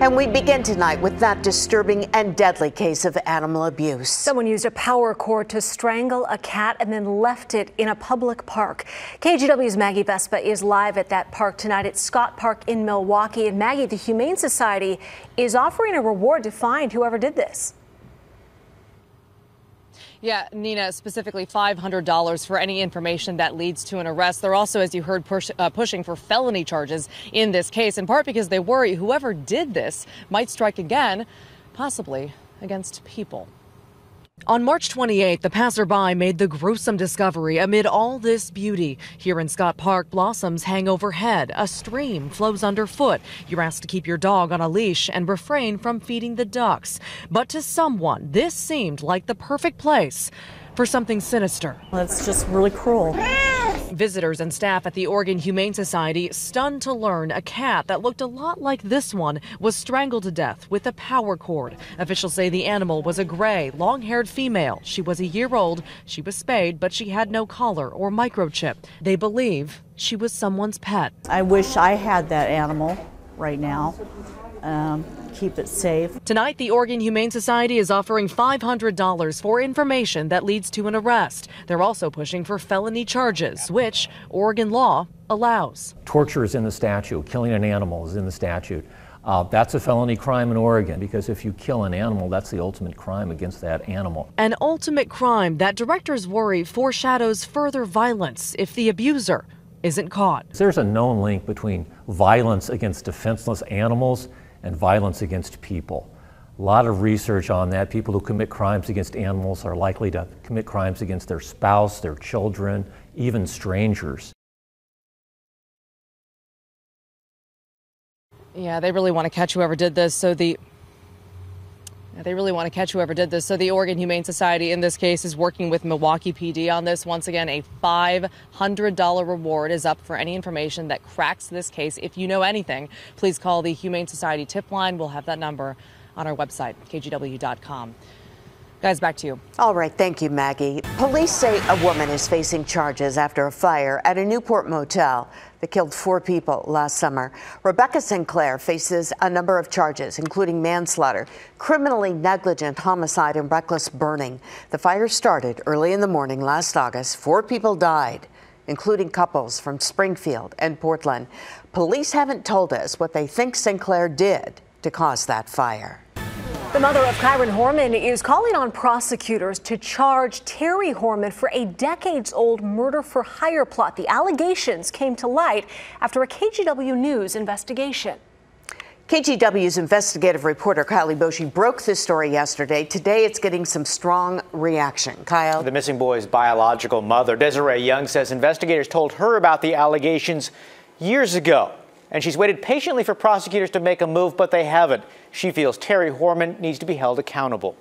And we begin tonight with that disturbing and deadly case of animal abuse. Someone used a power cord to strangle a cat and then left it in a public park. KGW's Maggie Vespa is live at that park tonight at Scott Park in Milwaukee. And Maggie, the Humane Society is offering a reward to find whoever did this. Yeah, Nina, specifically $500 for any information that leads to an arrest. They're also, as you heard, pushing for felony charges in this case, in part because they worry whoever did this might strike again, possibly against people. On March 28th, the passerby made the gruesome discovery amid all this beauty. Here in Scott Park, blossoms hang overhead. A stream flows underfoot. You're asked to keep your dog on a leash and refrain from feeding the ducks. But to someone, this seemed like the perfect place for something sinister. That's just really cruel. Visitors and staff at the Oregon Humane Society stunned to learn a cat that looked a lot like this one was strangled to death with a power cord. Officials say the animal was a gray, long-haired female. She was a year old. She was spayed, but she had no collar or microchip. They believe she was someone's pet. I wish I had that animal right now. Keep it safe. Tonight, the Oregon Humane Society is offering $500 for information that leads to an arrest. They're also pushing for felony charges, which Oregon law allows. Torture is in the statute. Killing an animal is in the statute. That's a felony crime in Oregon, because if you kill an animal, that's the ultimate crime against that animal. An ultimate crime that directors worry foreshadows further violence if the abuser isn't caught. There's a known link between violence against defenseless animals and violence against people. A lot of research on that. People who commit crimes against animals are likely to commit crimes against their spouse, their children, even strangers. Yeah, they really want to catch whoever did this. So the Oregon Humane Society in this case is working with Milwaukee PD on this. Once again, a $500 reward is up for any information that cracks this case. If you know anything, please call the Humane Society tip line. We'll have that number on our website, kgw.com. Guys, back to you. All right. Thank you, Maggie. Police say a woman is facing charges after a fire at a Newport motel that killed 4 people last summer. Rebecca Sinclair faces a number of charges, including manslaughter, criminally negligent homicide, and reckless burning. The fire started early in the morning last August. 4 people died, including couples from Springfield and Portland. Police haven't told us what they think Sinclair did to cause that fire. The mother of Kyron Horman is calling on prosecutors to charge Terry Horman for a decades-old murder-for-hire plot. The allegations came to light after a KGW News investigation. KGW's investigative reporter Kylie Boshi broke this story yesterday. Today it's getting some strong reaction. Kyle? The missing boy's biological mother, Desiree Young, says investigators told her about the allegations years ago. And she's waited patiently for prosecutors to make a move, but they haven't. She feels Terry Horman needs to be held accountable.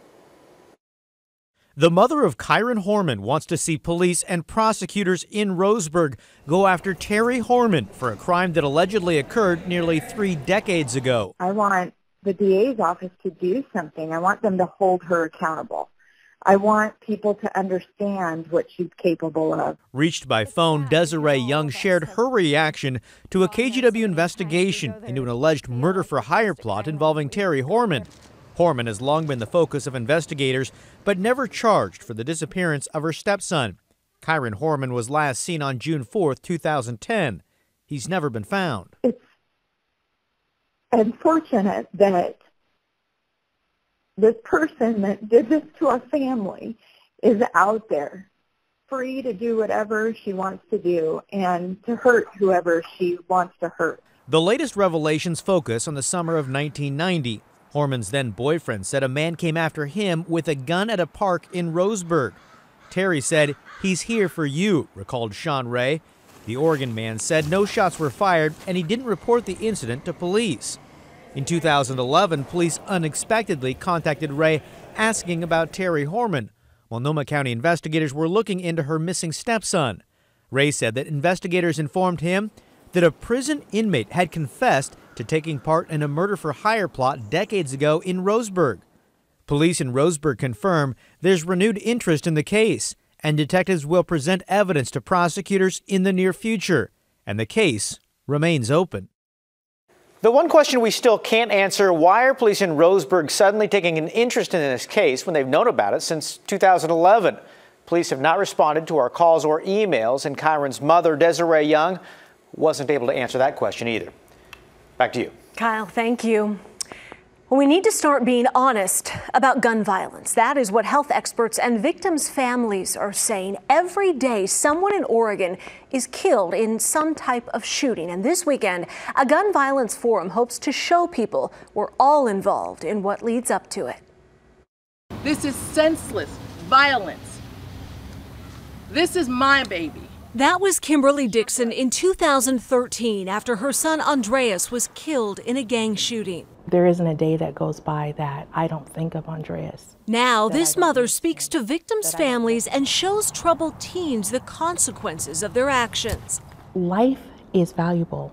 The mother of Kyron Horman wants to see police and prosecutors in Roseburg go after Terry Horman for a crime that allegedly occurred nearly 3 decades ago. I want the DA's office to do something. I want them to hold her accountable. I want people to understand what she's capable of. Reached by phone, Desiree Young shared her reaction to a KGW investigation into an alleged murder-for-hire plot involving Terry Horman. Horman has long been the focus of investigators, but never charged for the disappearance of her stepson. Kyron Horman was last seen on June 4th, 2010. He's never been found. It's unfortunate that this person that did this to our family is out there, free to do whatever she wants to do and to hurt whoever she wants to hurt. The latest revelations focus on the summer of 1990. Horman's then-boyfriend said a man came after him with a gun at a park in Roseburg. Terry said, "He's here for you," recalled Sean Ray. The Oregon man said no shots were fired and he didn't report the incident to police. In 2011, police unexpectedly contacted Ray asking about Terry Horman. Multnomah County investigators were looking into her missing stepson. Ray said that investigators informed him that a prison inmate had confessed to taking part in a murder-for-hire plot decades ago in Roseburg. Police in Roseburg confirm there's renewed interest in the case, and detectives will present evidence to prosecutors in the near future, and the case remains open. The one question we still can't answer, why are police in Roseburg suddenly taking an interest in this case when they've known about it since 2011? Police have not responded to our calls or emails, and Kyron's mother, Desiree Young, wasn't able to answer that question either. Back to you. Kyle, thank you. Well, we need to start being honest about gun violence. That is what health experts and victims' families are saying. Every day, someone in Oregon is killed in some type of shooting. And this weekend, a gun violence forum hopes to show people we're all involved in what leads up to it. This is senseless violence. This is my baby. That was Kimberly Dixon in 2013 after her son Andreas was killed in a gang shooting. There isn't a day that goes by that I don't think of Andreas. Now, this mother speaks to victims' families and shows troubled teens the consequences of their actions. Life is valuable.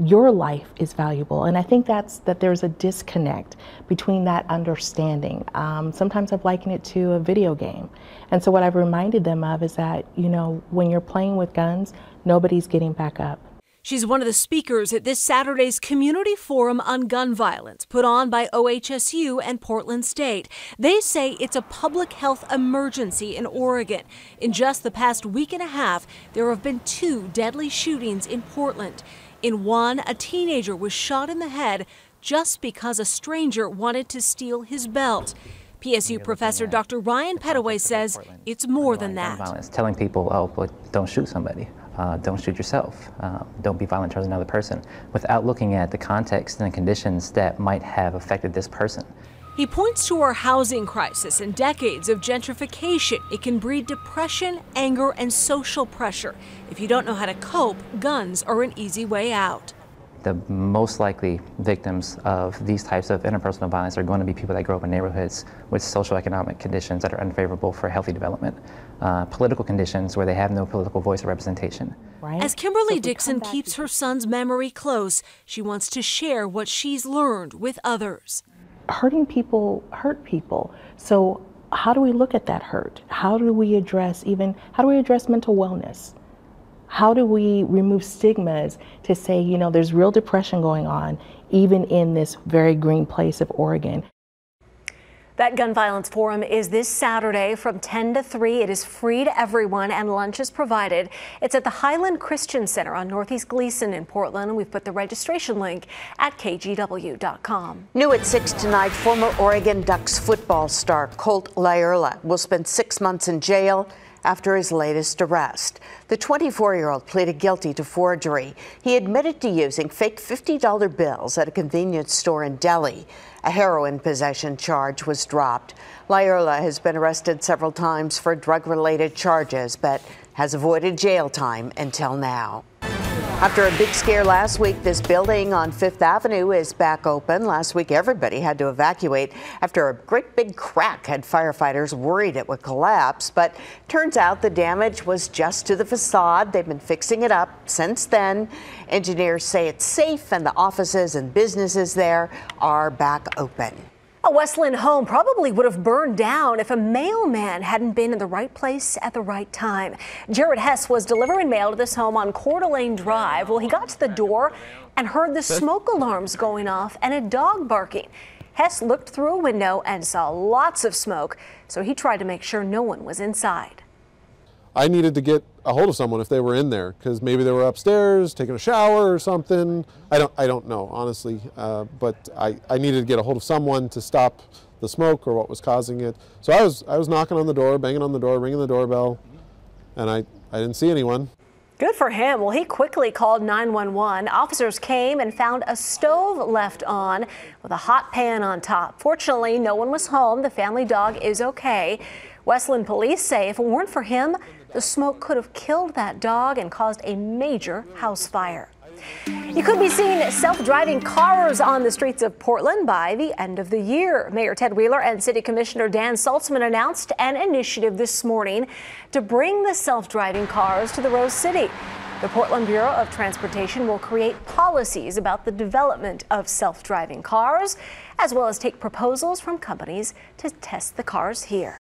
Your life is valuable. And I think that there's a disconnect between that understanding. Sometimes I've likened it to a video game. And so what I've reminded them of is that, when you're playing with guns, nobody's getting back up. She's one of the speakers at this Saturday's Community Forum on Gun Violence, put on by OHSU and Portland State. They say it's a public health emergency in Oregon. In just the past week and a half, there have been 2 deadly shootings in Portland. In one, a teenager was shot in the head just because a stranger wanted to steal his belt. PSU professor Dr. Ryan Pettaway says it's more than that. Violence, telling people, don't shoot somebody. Don't shoot yourself. Don't be violent towards another person, without looking at the context and the conditions that might have affected this person. He points to our housing crisis and decades of gentrification. It can breed depression, anger, and social pressure. If you don't know how to cope, guns are an easy way out. The most likely victims of these types of interpersonal violence are going to be people that grow up in neighborhoods with socioeconomic conditions that are unfavorable for healthy development, political conditions where they have no political voice or representation. Right? As Kimberly Dixon keeps her son's memory close, she wants to share what she's learned with others. Hurting people hurt people. So how do we look at that hurt? How do we address mental wellness? How do we remove stigmas to say, there's real depression going on, even in this very green place of Oregon? That gun violence forum is this Saturday from 10 to 3. It is free to everyone and lunch is provided. It's at the Highland Christian Center on Northeast Gleason in Portland. And we've put the registration link at kgw.com. New at 6 tonight, former Oregon Ducks football star Colt Lyerla will spend 6 months in jail after his latest arrest. The 24-year-old pleaded guilty to forgery. He admitted to using fake $50 bills at a convenience store in Delhi. A heroin possession charge was dropped. Lyerla has been arrested several times for drug-related charges, but has avoided jail time until now. After a big scare last week, this building on 5th Avenue is back open. Last week, everybody had to evacuate after a great big crack had firefighters worried it would collapse. But turns out the damage was just to the facade. They've been fixing it up since then. Engineers say it's safe and the offices and businesses there are back open. A Westland home probably would have burned down if a mailman hadn't been in the right place at the right time. Jared Hess was delivering mail to this home on Coeur d'Alene Drive. Well, he got to the door and heard the smoke alarms going off and a dog barking. Hess looked through a window and saw lots of smoke, so he tried to make sure no one was inside. I needed to get a hold of someone if they were in there, because maybe they were upstairs taking a shower or something. I don't know, honestly, but I needed to get a hold of someone to stop the smoke or what was causing it. So I was knocking on the door, banging on the door, ringing the doorbell, and I didn't see anyone. Good for him. Well, he quickly called 911. Officers came and found a stove left on with a hot pan on top. Fortunately, no one was home. The family dog is okay. Westland police say if it weren't for him, the smoke could have killed that dog and caused a major house fire. You could be seeing self-driving cars on the streets of Portland by the end of the year. Mayor Ted Wheeler and City Commissioner Dan Saltzman announced an initiative this morning to bring the self-driving cars to the Rose City. The Portland Bureau of Transportation will create policies about the development of self-driving cars, as well as take proposals from companies to test the cars here.